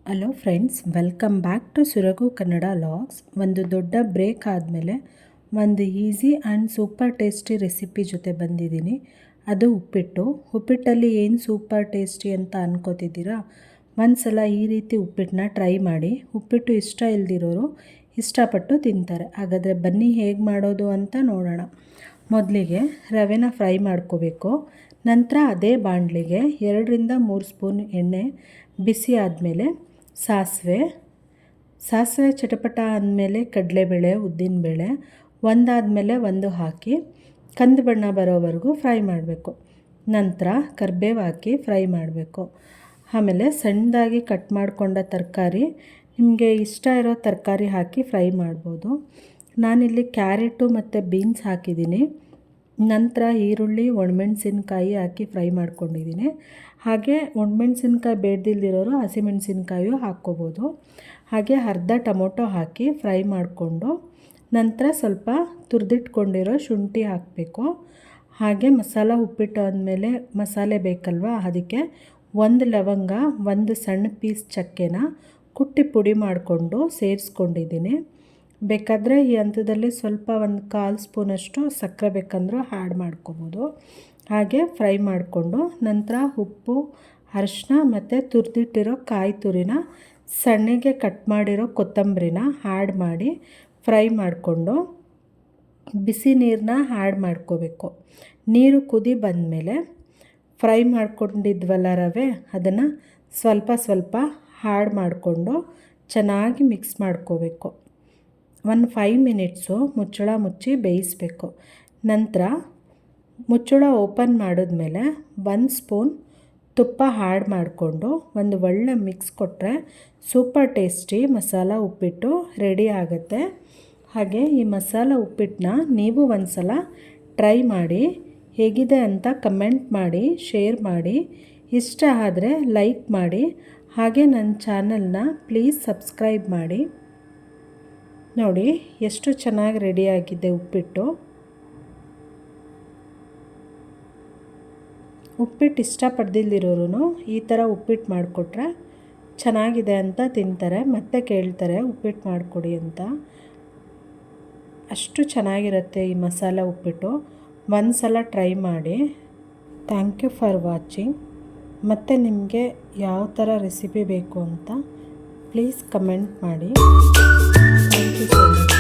Hello friends, welcome back to Suragu Kannada logs. ಒಂದು ದೊಡ್ಡ break ಆದಮೇಲೆ ಒಂದು easy and super tasty recipe ಜೊತೆ ಬಂದಿದ್ದೀನಿ. ಅದು ಉಪ್ಪಿಟ್ಟಲ್ಲಿ ಏನು ಸೂಪರ್ ಟೇಸ್ಟಿ ಅಂತ ಅನ್ಕೋತಿದ್ದೀರಾ? ಒಂದು ಸಲ ಈ ರೀತಿ ಉಪ್ಪಿಟ್ಟನ್ನ ಟ್ರೈ ಮಾಡಿ. ಉಪ್ಪಿಟ್ಟು ಇಷ್ಟ ಇಲ್ದಿರೋರು ಇಷ್ಟಪಟ್ಟು ತಿಂತಾರೆ. ಹಾಗಾದರೆ ಬನ್ನಿ ಹೇಗೆ ಮಾಡೋದು ಅಂತ ನೋಡೋಣ. ಮೊದಲಿಗೆ ರವೆನ ಫ್ರೈ ಮಾಡ್ಕೋಬೇಕು. ನಂತರ ಅದೇ ಬಾಣಲಿಗೆ 2ರಿಂದ 3 ಸ್ಪೂನ್ ಎಣ್ಣೆ ಬಿಸಿ ಆದಮೇಲೆ ಸಾಸಿವೆ ಚಟಪಟ ಆದಮೇಲೆ ಕಡಲೆಬೇಳೆ, ಉದ್ದಿನಬೇಳೆ ಒಂದಾದಮೇಲೆ ಒಂದು ಹಾಕಿ ಕಂದು ಬಣ್ಣ ಬರೋವರೆಗೂ ಫ್ರೈ ಮಾಡಬೇಕು. ನಂತರ ಕರಿಬೇವು ಹಾಕಿ ಫ್ರೈ ಮಾಡಬೇಕು. ಆಮೇಲೆ ಸಣ್ಣದಾಗಿ ಕಟ್ ಮಾಡಿಕೊಂಡ ತರಕಾರಿ, ನಿಮಗೆ ಇಷ್ಟ ಇರೋ ತರಕಾರಿ ಹಾಕಿ ಫ್ರೈ ಮಾಡ್ಬೋದು. ನಾನಿಲ್ಲಿ ಕ್ಯಾರೆಟು ಮತ್ತು ಬೀನ್ಸ್ ಹಾಕಿದ್ದೀನಿ. ನಂತರ ಈರುಳ್ಳಿ, ಒಣಮೆಣಸಿನ್ಕಾಯಿ ಹಾಕಿ ಫ್ರೈ ಮಾಡ್ಕೊಂಡಿದ್ದೀನಿ. ಹಾಗೆ ಒಣಮೆಣಸಿನ್ಕಾಯಿ ಬೇಡದಿಲ್ದಿರೋರು ಹಸಿಮೆಣಸಿನ್ಕಾಯು ಹಾಕ್ಕೋಬೋದು. ಹಾಗೆ ಅರ್ಧ ಟೊಮೊಟೊ ಹಾಕಿ ಫ್ರೈ ಮಾಡಿಕೊಂಡು ನಂತರ ಸ್ವಲ್ಪ ತುರಿದಿಟ್ಕೊಂಡಿರೋ ಶುಂಠಿ ಹಾಕಬೇಕು. ಹಾಗೆ ಮಸಾಲ ಉಪ್ಪಿಟ್ಟು ಆದಮೇಲೆ ಮಸಾಲೆ ಬೇಕಲ್ವ, ಅದಕ್ಕೆ 1 ಲವಂಗ, 1 ಸಣ್ಣ ಪೀಸ್ ಚಕ್ಕೆನ ಕುಟ್ಟಿ ಪುಡಿ ಮಾಡಿಕೊಂಡು ಸೇರಿಸ್ಕೊಂಡಿದ್ದೀನಿ. ಬೇಕಾದರೆ ಈ ಹಂತದಲ್ಲಿ ಸ್ವಲ್ಪ 1/4 ಸ್ಪೂನಷ್ಟು ಸಕ್ಕರೆ ಬೇಕಂದ್ರೂ ಆ್ಯಡ್ ಮಾಡ್ಕೋಬೋದು. ಹಾಗೆ ಫ್ರೈ ಮಾಡಿಕೊಂಡು ನಂತರ ಉಪ್ಪು, ಅರಿಶಿನ ಮತ್ತು ತುರಿದಿಟ್ಟಿರೋ ಕಾಯಿ ತುರಿನ, ಸಣ್ಣಗೆ ಕಟ್ ಮಾಡಿರೋ ಕೊತ್ತಂಬರಿನ ಆ್ಯಡ್ ಮಾಡಿ ಫ್ರೈ ಮಾಡಿಕೊಂಡು ಬಿಸಿ ನೀರನ್ನ ಆ್ಯಡ್ ಮಾಡ್ಕೋಬೇಕು. ನೀರು ಕುದಿ ಬಂದಮೇಲೆ ಫ್ರೈ ಮಾಡ್ಕೊಂಡಿದ್ವಲ್ಲ ರವೆ, ಅದನ್ನು ಸ್ವಲ್ಪ ಆ್ಯಡ್ ಮಾಡಿಕೊಂಡು ಚೆನ್ನಾಗಿ ಮಿಕ್ಸ್ ಮಾಡ್ಕೋಬೇಕು. 5 ಮಿನಿಟ್ಸು ಮುಚ್ಚಳ ಮುಚ್ಚಿ ಬೇಯಿಸಬೇಕು. ನಂತರ ಮುಚ್ಚಳ ಓಪನ್ ಮಾಡಿದ್ಮೇಲೆ 1 ಸ್ಪೂನ್ ತುಪ್ಪ ಆ್ಯಡ್ ಮಾಡಿಕೊಂಡು ಒಂದು ಒಳ್ಳೆ ಮಿಕ್ಸ್ ಕೊಟ್ಟರೆ ಸೂಪರ್ ಟೇಸ್ಟಿ ಮಸಾಲ ಉಪ್ಪಿಟ್ಟು ರೆಡಿ ಆಗುತ್ತೆ. ಹಾಗೆ ಈ ಮಸಾಲ ಉಪ್ಪಿಟ್ಟನ್ನ ನೀವು ಒಂದು ಸಲ ಟ್ರೈ ಮಾಡಿ, ಹೇಗಿದೆ ಅಂತ ಕಮೆಂಟ್ ಮಾಡಿ, ಶೇರ್ ಮಾಡಿ, ಇಷ್ಟ ಆದರೆ ಲೈಕ್ ಮಾಡಿ. ಹಾಗೆ ನನ್ನ ಚಾನಲ್ನ ಪ್ಲೀಸ್ ಸಬ್ಸ್ಕ್ರೈಬ್ ಮಾಡಿ. ನೋಡಿ ಎಷ್ಟು ಚೆನ್ನಾಗಿ ರೆಡಿಯಾಗಿದೆ ಉಪ್ಪಿಟ್ಟು. ಉಪ್ಪಿಟ್ಟು ಇಷ್ಟಪಡ್ದಿಲ್ದಿರೋರು ಈ ಥರ ಉಪ್ಪಿಟ್ಟು ಮಾಡಿಕೊಟ್ರೆ ಚೆನ್ನಾಗಿದೆ ಅಂತ ತಿಂತಾರೆ, ಮತ್ತೆ ಕೇಳ್ತಾರೆ ಉಪ್ಪಿಟ್ಟು ಮಾಡಿಕೊಡಿ ಅಂತ. ಅಷ್ಟು ಚೆನ್ನಾಗಿರುತ್ತೆ ಈ ಮಸಾಲ ಉಪ್ಪಿಟ್ಟು. ಒಂದು ಸಲ ಟ್ರೈ ಮಾಡಿ. Thank you for watching. ಮತ್ತು ನಿಮಗೆ ಯಾವ ಥರ ರೆಸಿಪಿ ಬೇಕು ಅಂತ ಪ್ಲೀಸ್ ಕಮೆಂಟ್ ಮಾಡಿ. Thank you so much.